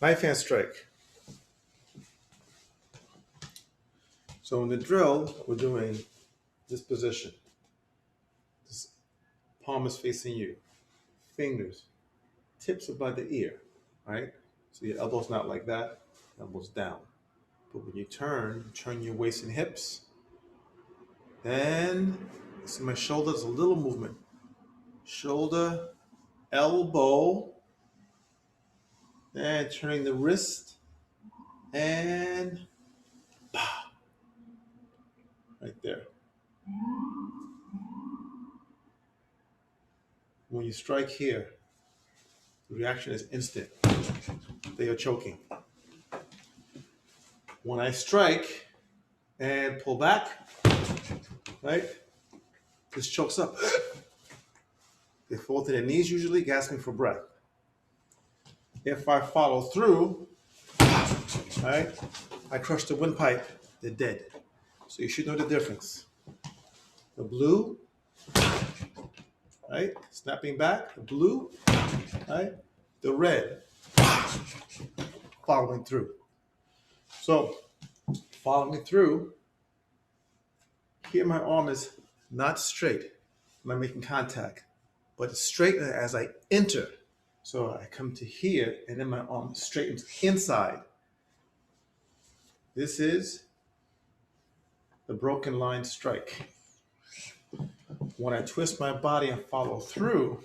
Knife hand strike. So in the drill, we're doing this position. This palm is facing you. Fingers, tips are by the ear, right? So your elbow's not like that, elbow's down. But when you turn your waist and hips. Then, see my shoulders, a little movement. Shoulder, elbow, then turning the wrist, and right there. When you strike here, the reaction is instant. They are choking. When I strike and pull back, right, this chokes up. They fall to their knees usually, gasping for breath. If I follow through, right, I crush the windpipe, they're dead. So you should know the difference. The blue, right, snapping back, the blue, right, the red, following through. So, following through, here my arm is not straight when I'm making contact, but it's straight as I enter. So I come to here, and then my arm straightens inside. This is the broken line strike. When I twist my body and follow through,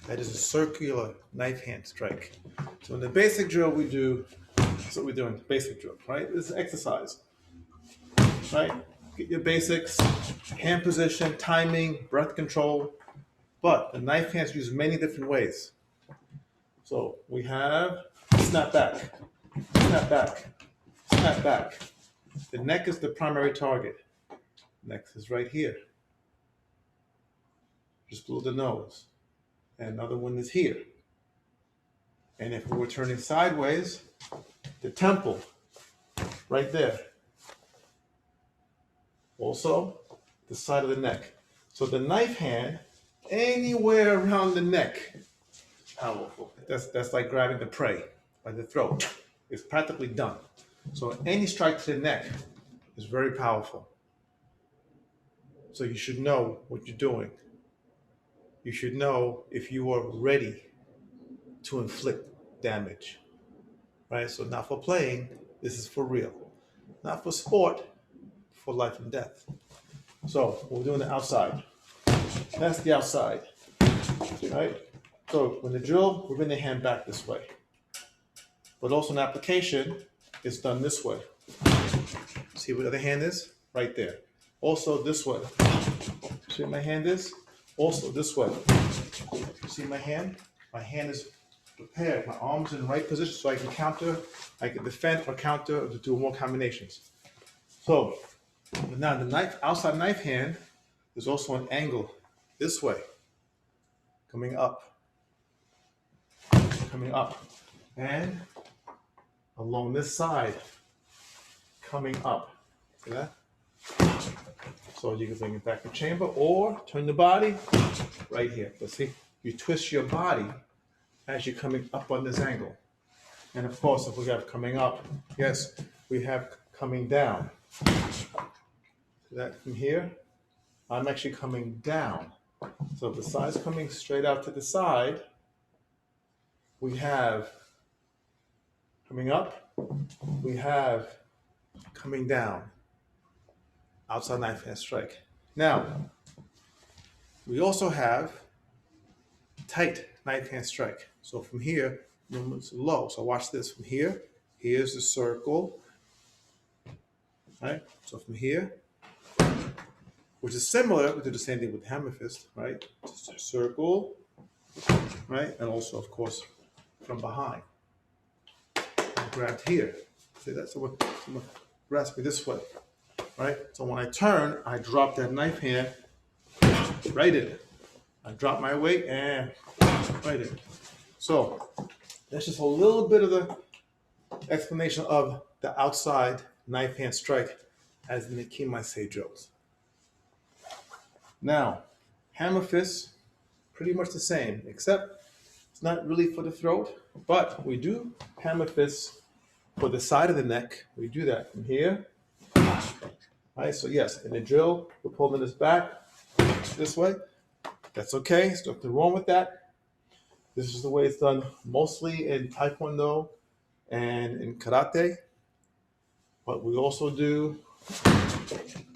that is a circular knife hand strike. So in the basic drill we do, that's what we do in the basic drill, right? This is exercise, right? Get your basics, hand position, timing, breath control, but the knife hands use many different ways. So we have snap back, snap back, snap back. The neck is the primary target. Next is right here, just below the nose. And another one is here. And if we were turning sideways, the temple, right there. Also, the side of the neck. So the knife hand, anywhere around the neck, powerful. That's like grabbing the prey by the throat. It's practically done. So any strike to the neck is very powerful. So you should know what you're doing. You should know if you are ready to inflict damage, right? So not for playing, this is for real. Not for sport, for life and death. So we're doing the outside. That's the outside, right? So when the drill, we're bringing the hand back this way. But also in application, it's done this way. See where the other hand is? Right there. Also this way. See where my hand is? Also this way. See my hand? My hand is prepared. My arm's in the right position so I can counter, I can defend or counter or do more combinations. So now the outside knife hand is also an angle this way. Coming up. Coming up. And along this side. Coming up. See that? So you can bring it back to chamber or turn the body right here. But see, you twist your body as you're coming up on this angle. And of course, if we have coming up, yes, we have coming down. See that from here? I'm actually coming down. So the side's coming straight out to the side. We have coming up. We have coming down. Outside knife hand strike. Now, we also have tight knife hand strike. So from here, it's low. So watch this. From here, here's the circle. Right? So from here, which is similar, we do the same thing with hammer fist, right? Just a circle, right? And also, of course, from behind. I'm grabbed here. See that? Someone grabs me this way. Right? So when I turn, I drop that knife hand right in it. I drop my weight and right in it. So that's just a little bit of the explanation of the outside knife hand strike as in the Ma Sae drills. Now, hammer fists, pretty much the same, except It's not really for the throat, but we do hammer fists for the side of the neck. We do that from here. Right, so yes, in the drill, we're pulling this back this way. That's okay, there's nothing wrong with that. This is the way it's done mostly in Taekwondo and in Karate. But we also do,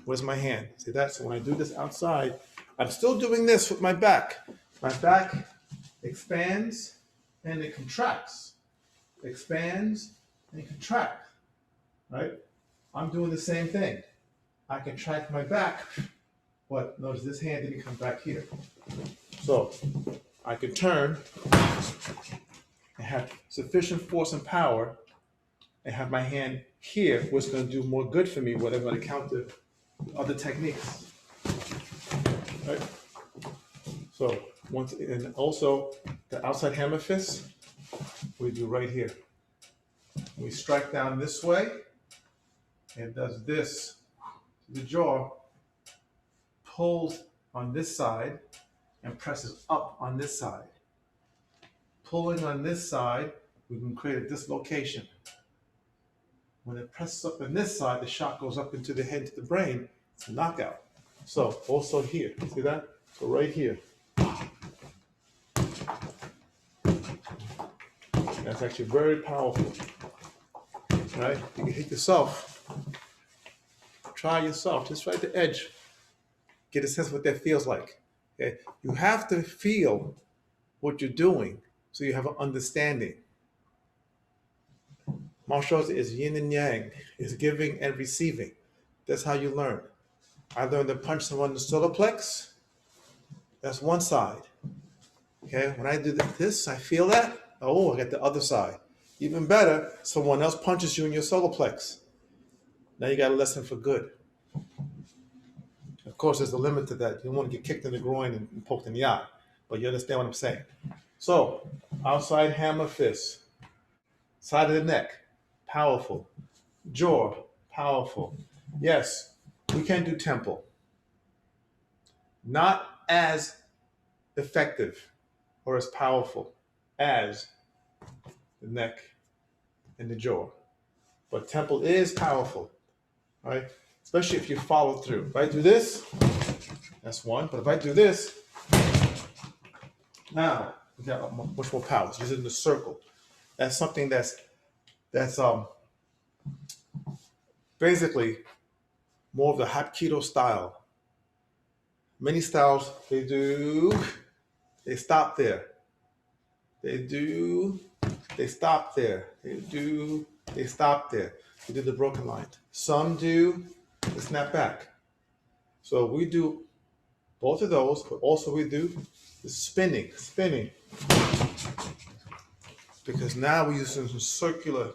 where's my hand? See that? So when I do this outside, I'm still doing this with my back. My back expands and it contracts. Expands and contracts, right? I'm doing the same thing. I contract my back, but notice this hand didn't come back here. So I can turn and have sufficient force and power and have my hand here, what's going to do more good for me, what I'm going to counter other techniques. Right? So once, and also the outside hammer fist, we do right here. We strike down this way, and it does this to the jaw, pulls on this side, and presses up on this side. Pulling on this side, we can create a dislocation. When it presses up on this side, the shot goes up into the head to the brain. It's a knockout. So also here, see that? So right here. That's actually very powerful. Right? You can hit yourself. Try yourself. Just right at the edge. Get a sense of what that feels like. Okay? You have to feel what you're doing so you have an understanding. Martial arts is yin and yang, is giving and receiving. That's how you learn. I learned to punch someone in the solar plex. That's one side. Okay, when I do this, I feel that. Oh, I get the other side. Even better, someone else punches you in your solar plex. Now you got a lesson for good. Of course, there's a limit to that. You don't want to get kicked in the groin and poked in the eye, but you understand what I'm saying. So, outside hammer fist, side of the neck, powerful. Jaw, powerful. Yes, we can do temple. Not as effective or as powerful as the neck and the jaw. But temple is powerful, right? Especially if you follow through. If I do this, that's one. But if I do this, now we got much more power. So using the circle. That's something that's basically more of the Hapkido style. Many styles, they stop there. They stop there. They stop there. We do the broken line. Some do the snap back. So we do both of those, but also we do the spinning. Because now we're using some circular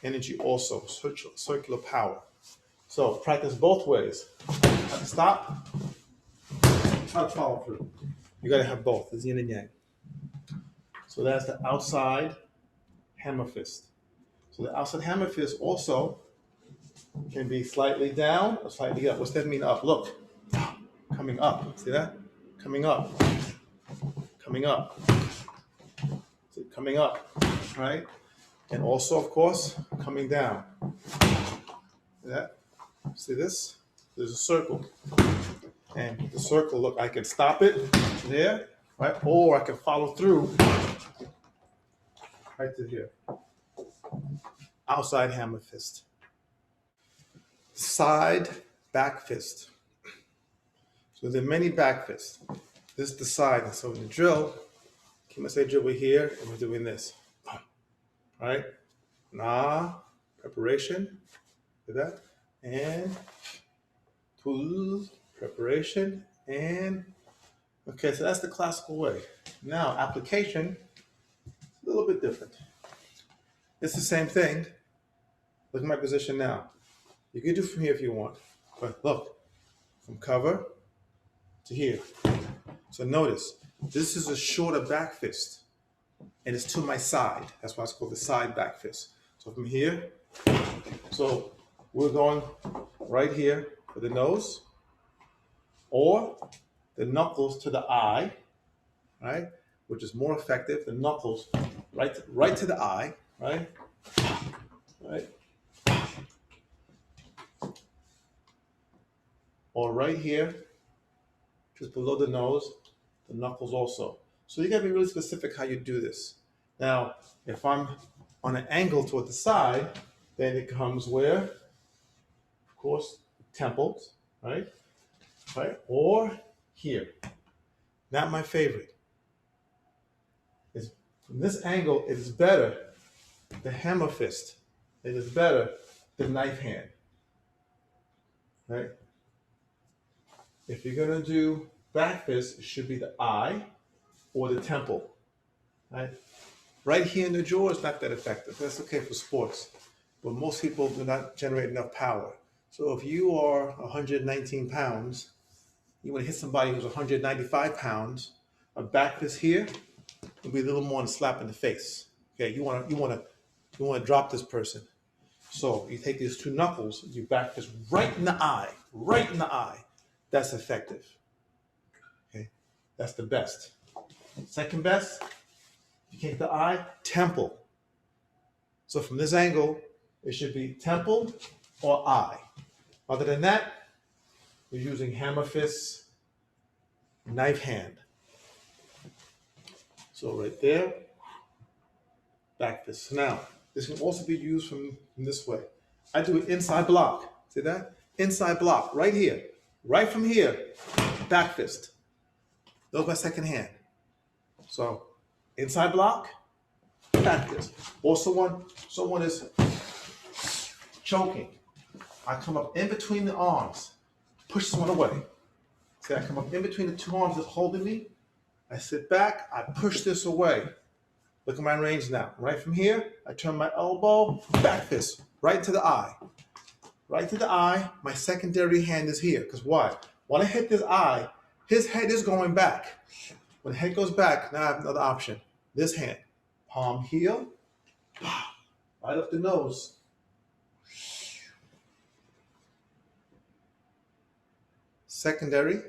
energy also, circular power. So practice both ways. Have to stop, how to follow through. You gotta have both, it's yin and yang. So that's the outside hammer fist. So the outside hammer fist also can be slightly down or slightly up. What's that mean up? Look, coming up, see that? Coming up, coming up. See, coming up, right? And also, of course, coming down. See that? See this? There's a circle. And the circle, look, I can stop it there, right? Or I can follow through right to here. Outside hammer fist. Side back fist. So there are many back fists. This is the side. And so in the drill, Kumite drill, we're here and we're doing this. Right? Na, preparation. Do that. And pull, preparation. And okay, so that's the classical way. Now, application is a little bit different. It's the same thing. Look at my position now. You can do from here if you want. But look, from cover to here. So notice, this is a shorter back fist. And it's to my side. That's why it's called the side back fist. So from here, so we're going right here for the nose, or the knuckles to the eye, right? which is more effective. The knuckles right to the eye, right? Right. Or right here, just below the nose, the knuckles also. So you gotta be really specific how you do this. Now, if I'm on an angle toward the side, then it comes where? Of course, temples, right? Right? Or here. Not my favorite. It's, from this angle, it is better the hammer fist. It is better the knife hand. Right? If you're gonna do back fist, it should be the eye or the temple. Right? Right here in the jaw is not that effective. That's okay for sports. But most people do not generate enough power. So if you are 119 pounds, you want to hit somebody who's 195 pounds, a back fist here will be a little more than a slap in the face. Okay, you want to drop this person. So you take these two knuckles, you back fist right in the eye, right in the eye. That's effective. Okay, that's the best. Second best, you take the eye, temple. So from this angle, it should be temple or eye. Other than that, you're using hammer fists, knife hand. So right there, back fist. So now, this can also be used from this way. I do an inside block. See that? Inside block, right here. Right from here, back fist. That's my second hand. So, inside block, back fist. Or someone is choking. I come up in between the arms, push someone away. See, I come up in between the two arms that's holding me. I sit back, I push this away. Look at my range now. Right from here, I turn my elbow, back fist, right to the eye. Right to the eye, my secondary hand is here. Because why? When I hit this eye, his head is going back. When the head goes back, now I have another option. This hand, palm heel, right up the nose. Secondary,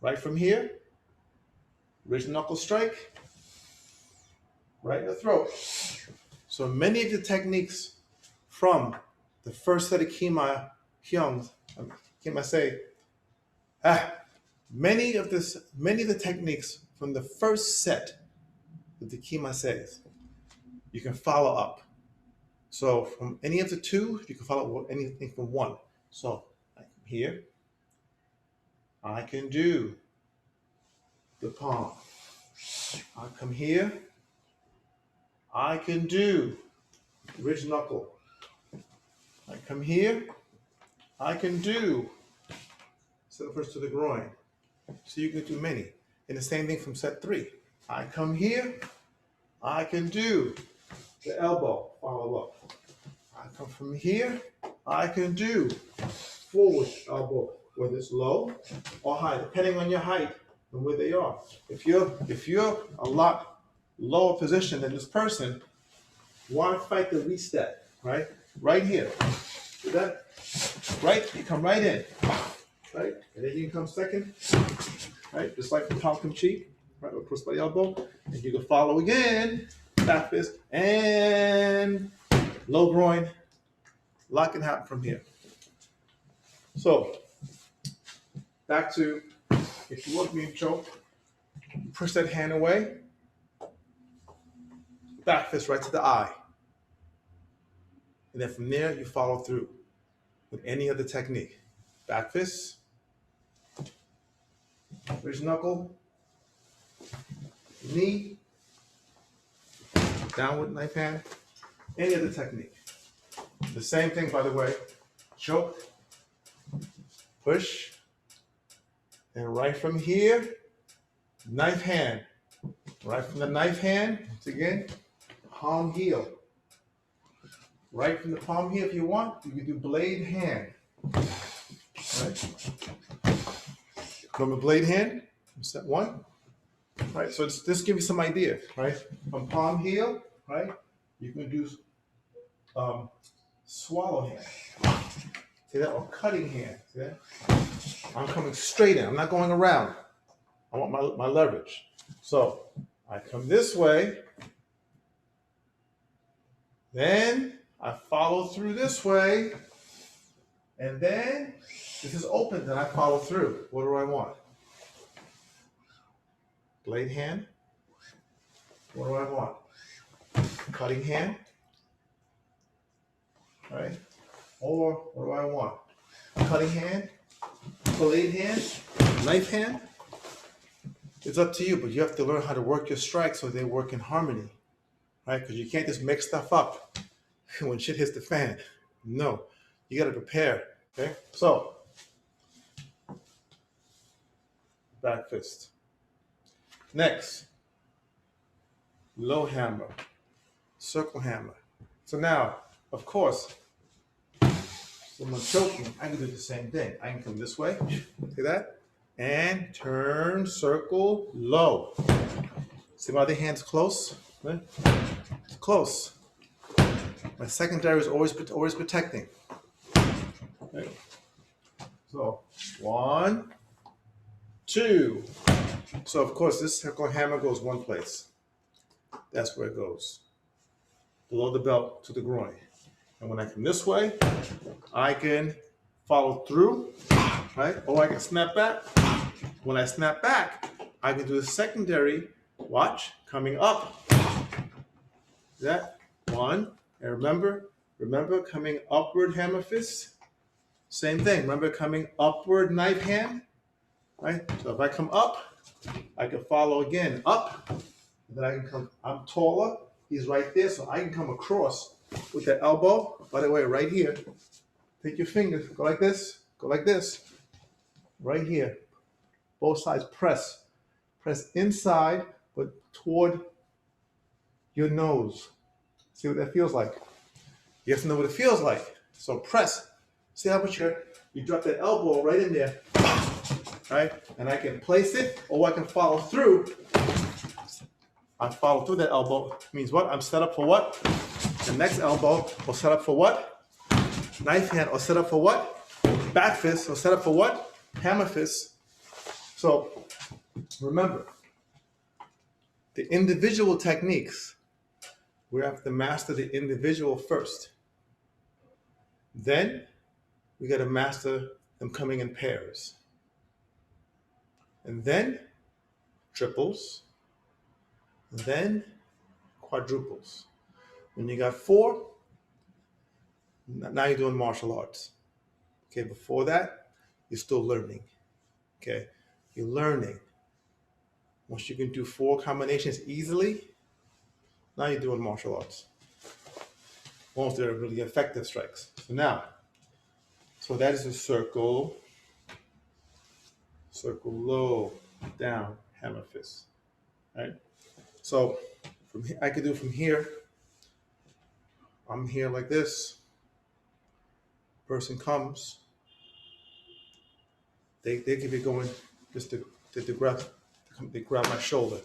right from here, ridge knuckle strike, right in the throat. So many of the techniques from the first set of Kima Say, many of the techniques from the first set of the Kima Says, you can follow up. So from any of the two, you can follow anything from one. So here, I can do the palm. I come here, I can do ridge knuckle. I come here, I can do set first to the groin. So you can do many. And the same thing from set 3. I come here, I can do the elbow, follow up. I come from here, I can do forward elbow, whether it's low or high, depending on your height and where they are. If you're a lot lower position than this person, why fight the reset, right? Right here. See that? Right? You come right in. Right? And then you can come second. Right? Just like the Falcon cheek. Right? Or cross by the elbow. And you can follow again. Back fist. And low groin. A lot can happen from here. So, back to, if you want me to choke, push that hand away. Back fist right to the eye. And then from there, you follow through with any other technique. Back fist, ridge knuckle, knee, downward knife hand, any other technique. The same thing, by the way, choke, push, and right from here, knife hand. Right from the knife hand, once again, palm heel. Right from the palm heel, if you want, you can do blade hand. Right. From the blade hand, set 1. Right, so this gives you some idea, right? From palm heel, right, you can do swallow hand. See that? Or cutting hand. See that? I'm coming straight in. I'm not going around. I want my leverage. So I come this way, then I follow through this way, and then this is open, then I follow through. What do I want? Blade hand. What do I want? Cutting hand. Right? Or what do I want? Cutting hand, blade hand, knife hand. It's up to you, but you have to learn how to work your strikes so they work in harmony, right? Because you can't just mix stuff up when shit hits the fan. No, you got to prepare, okay? So, back fist. Next, low hammer, circle hammer. So now, of course, someone choking, I can do the same thing. I can come this way, see that? And turn, circle, low. See my other hand's close? Right? It's close. My secondary is always protecting. Okay. So 1, 2. So of course this circle hammer goes one place. That's where it goes. Below the belt to the groin. And when I come this way, I can follow through, right? Or I can snap back. When I snap back, I can do the secondary, watch, coming up. That 1, and remember coming upward hammer fist. Same thing, remember coming upward knife hand, right? So if I come up, I can follow again, up, and then I can come, I'm taller, he's right there, so I can come across with the elbow, by the way, right here. Take your fingers, go like this, right here. Both sides press. Press inside, but toward your nose. See what that feels like? You have to know what it feels like. So press. See how much you drop that elbow right in there, right? And I can place it, or I can follow through. I follow through that elbow. Means what? I'm set up for what? The next elbow, or set up for what? Knife hand, or set up for what? Back fist, or set up for what? Hammer fist. So remember, the individual techniques, we have to master the individual first. Then we got to master them coming in pairs. And then triples, and then quadruples. When you got 4, now you're doing martial arts. Okay, before that, you're still learning. Okay, you're learning. Once you can do 4 combinations easily, now you're doing martial arts. Once they're really effective strikes. So now, so that is a circle, low, down, hammer fist, right? So from here, I could do from here. I'm here like this. Person comes. They could be going just to grab. They grab my shoulder.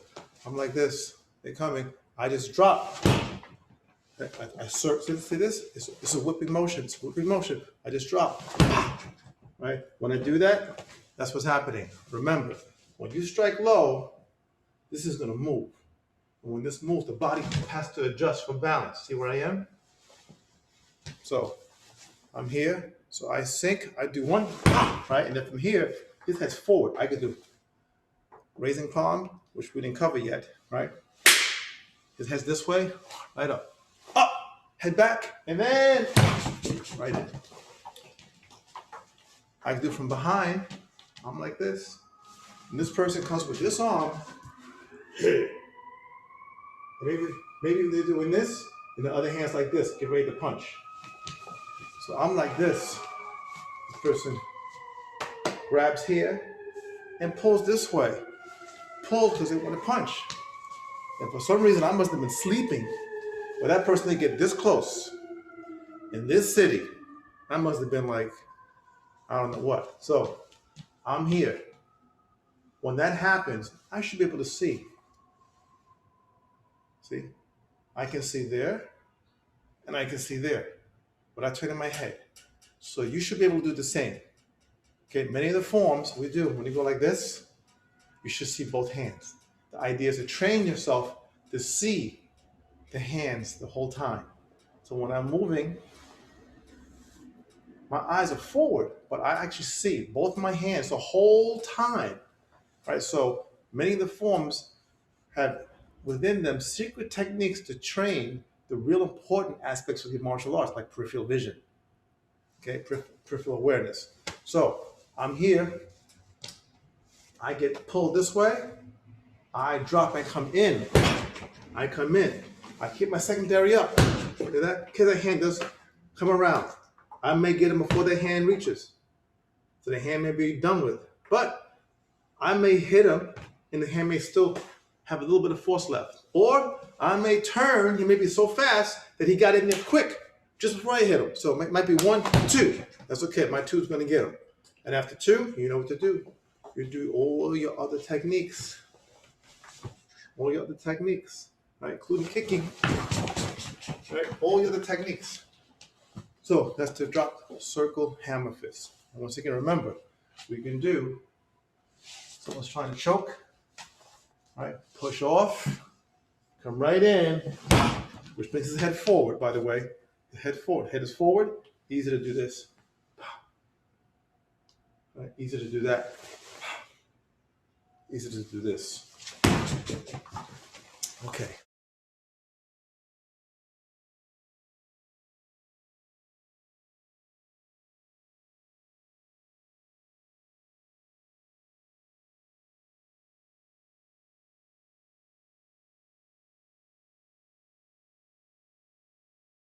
I'm like this. They're coming. I just drop. I see this? It's a whipping motion. It's a whipping motion. I just drop. Right? When I do that, that's what's happening. Remember, when you strike low, this is going to move. And when this moves, the body has to adjust for balance. See where I am? So I'm here. So I sink. I do 1, right? And then from here, this heads forward. I could do raising palm, which we didn't cover yet, right? His head's this way, right up, head back, and then right in. I can do from behind. I'm like this, and this person comes with this arm. Maybe they're doing this, and the other hand's like this, get ready to punch. So I'm like this. This person grabs here and pulls this way. Pulls because they want to punch. And for some reason, I must have been sleeping. But that person didn't get this close. In this city, I must have been like, I don't know what. So I'm here. When that happens, I should be able to see. See? I can see there, and I can see there. But I turn in my head. So you should be able to do the same. Okay, many of the forms we do, when you go like this, you should see both hands. The idea is to train yourself to see the hands the whole time. So when I'm moving, my eyes are forward, but I actually see both my hands the whole time, right? So many of the forms have within them secret techniques to train the real important aspects of the martial arts, like peripheral vision, okay, peripheral awareness. So I'm here, I get pulled this way, I drop and come in, I come in, I keep my secondary up, look at that, because the hand does come around. I may get him before the hand reaches, so the hand may be done with, but I may hit him and the hand may still have a little bit of force left. Or I may turn, he may be so fast that he got in there quick, just before I hit him. So it might be 1, 2. That's okay, my 2 is gonna get him. And after 2, you know what to do. You do all your other techniques. All your other techniques, right? Including kicking, right? All your other techniques. So that's the drop, circle, hammer fist. And once again, remember, we can do, someone's trying to choke, right? Push off, come right in, which brings his head forward, by the way. The head forward, head is forward, easy to do this. Right? Easy to do that. Easy to do this. Okay.